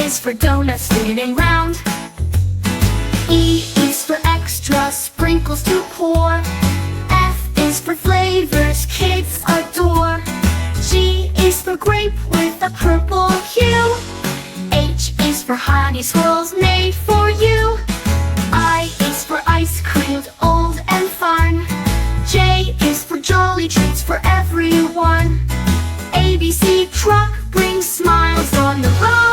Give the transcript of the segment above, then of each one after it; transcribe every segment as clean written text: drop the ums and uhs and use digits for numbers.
is for donuts spinning round. E is for extra sprinkles to pour. F is for flavors kids adore. G is for grape with a purple hue. H is for honey swirls made for you. I is for ice cream, old and fun. J is for jolly treats for everyone. ABC truck brings smiles on the run.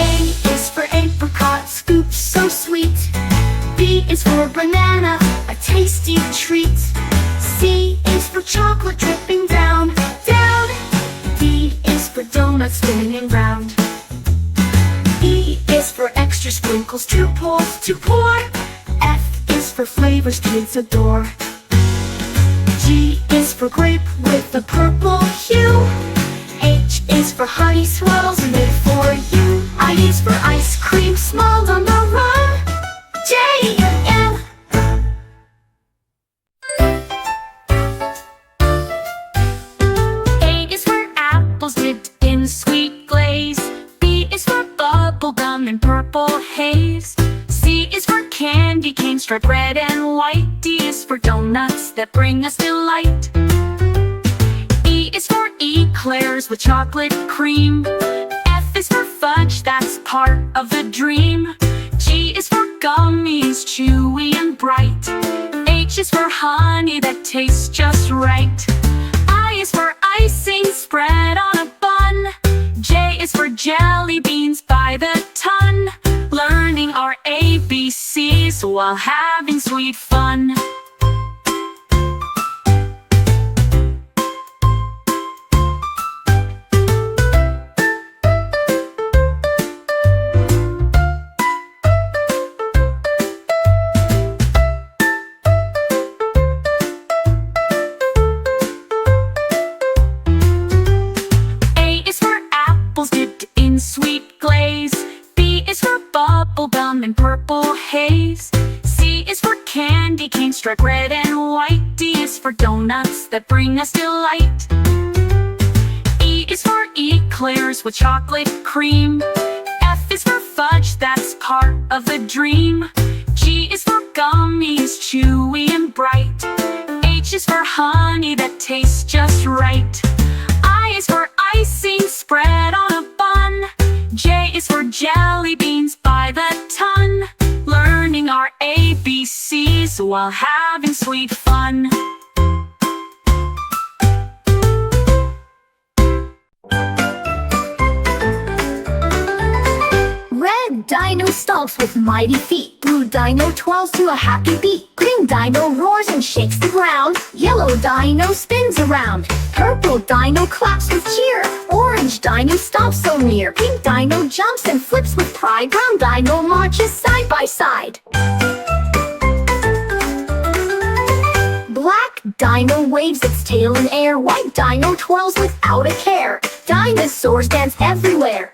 A is for apricot scoops so sweet. B is for banana, a tasty treat. C is for chocolate dripping down, down. D is for donuts spinning round. E is for extra sprinkles to pour, to pour. F is for flavors kids adore. G is for grape with a purple hue. H is for honey swirls made for you. I is for ice cream small on the run. J and M. A is for apples dipped in sweet glaze. B is for bubble gum and purple haze. C is for candy cane striped red and white. D is for donuts that bring us delight. E is for eclairs with chocolate cream. F is for fudge that's part of the dream. G is for gummies, chewy and bright. H is for honey that tastes just right. I is for icing spread on a bun. J is for jelly beans by the ton. Learning our ABCs while having sweet fun. Sweet glaze. B is for bubble gum and purple haze. C is for candy cane striped red and white. D is for donuts that bring us delight. E is for eclairs with chocolate cream. F is for fudge that's part of the dream. G is for gummies, chewy and bright. H is for honey that tastes just right. I is for icing spread on a bun. J is for jelly beans by the ton. Learning our ABCs while having sweet fun. Red dino stomps with mighty feet. Blue dino twirls to a happy beat. Green dino roars and shakes the ground. Yellow dino spins around. Purple dino claps with cheer. Orange dino stomps so near. Pink dino jumps and flips with pride. Brown dino marches side by side. Black dino waves its tail in air. White dino twirls without a care. Dinosaurs dance everywhere.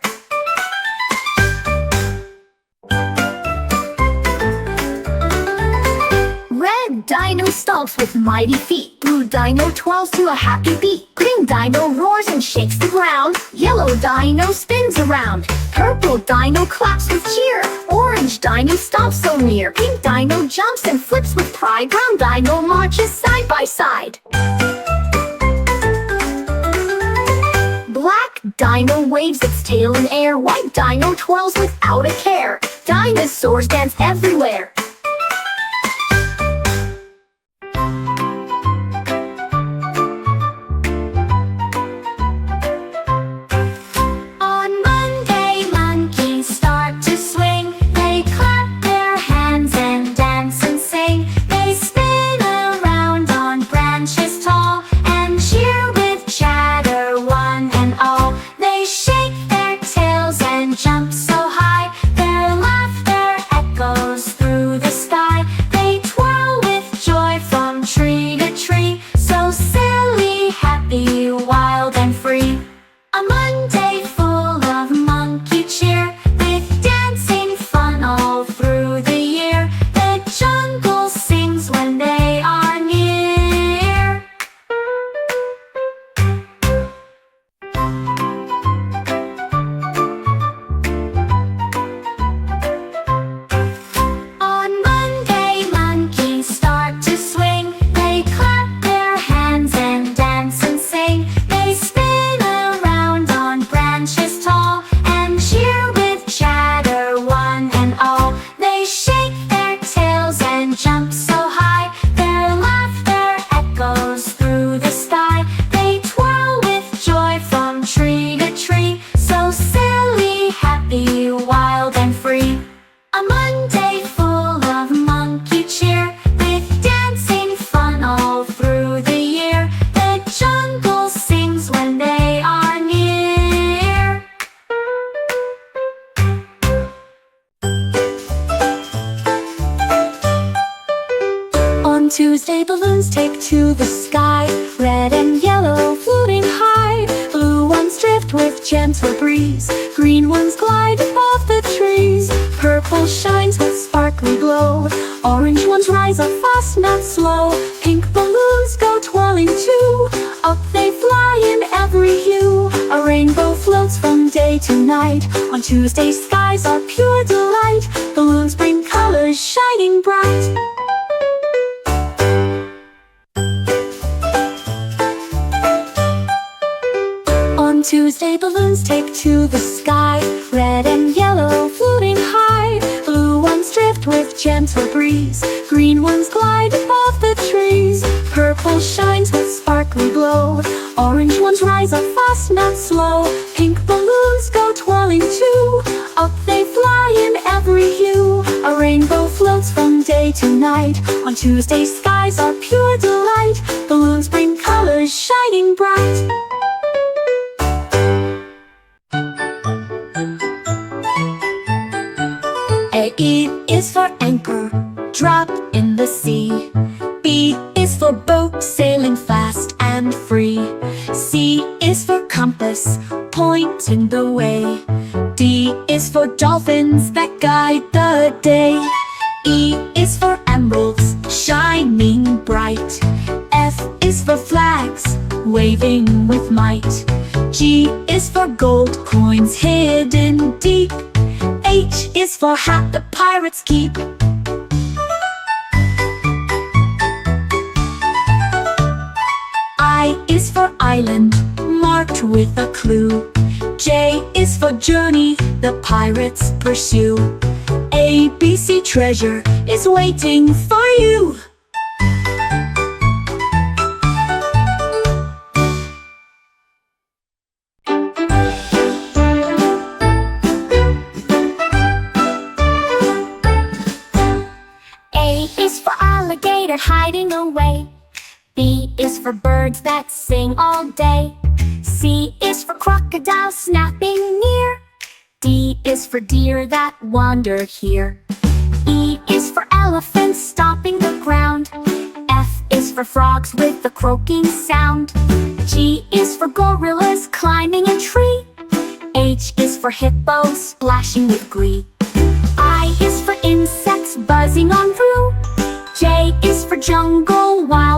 Red dino stomps with mighty feet. Blue dino twirls to a happy beat. Green dino roars and shakes the ground. Yellow dino spins around. Purple dino claps with cheer. Orange dino stomps so near. Pink dino jumps and flips with pride. Brown dino marches side by side. Black dino waves its tail in air. White dino twirls without a care. Dinosaurs dance everywhere. Jump so high, their laughter echoes through Tuesday, balloons take to the sky, red and yellow floating high. Blue ones drift with gentle breeze, green ones glide above the trees. Purple shines with sparkly glow, orange ones rise up fast, not slow. Pink balloons go twirling too, up they fly in every hue. A rainbow floats from day to night, on Tuesday skies are pure delight. Balloons bring colors shining bright. On Tuesday, balloons take to the sky, red and yellow floating high. Blue ones drift with gentle breeze, green ones glide above the trees. Purple shines with sparkly glow, orange ones rise up fast, not slow. Pink balloons go twirling too, up they fly in every hue. A rainbow floats from day to night, on Tuesday skies are pure delight. Balloons bring colors shining bright. A is for anchor, drop in the sea. B is for boat, sailing fast and free. C is for compass, pointing the way. D is for dolphins that guide the day. E is for emeralds, shining bright. F is for flags, waving with might. G is for gold coins hidden deep. H is for hat the pirates keep. I is for island, marked with a clue. J is for journey, the pirates pursue. ABC treasure is waiting for you. Hiding away. B is for birds that sing all day. C is for crocodile snapping near. D is for deer that wander here. E is for elephants stomping the ground. F is for frogs with the croaking sound. G is for gorillas climbing a tree. H is for hippos splashing with glee. I is for insects buzzing on through. J is for jungle wild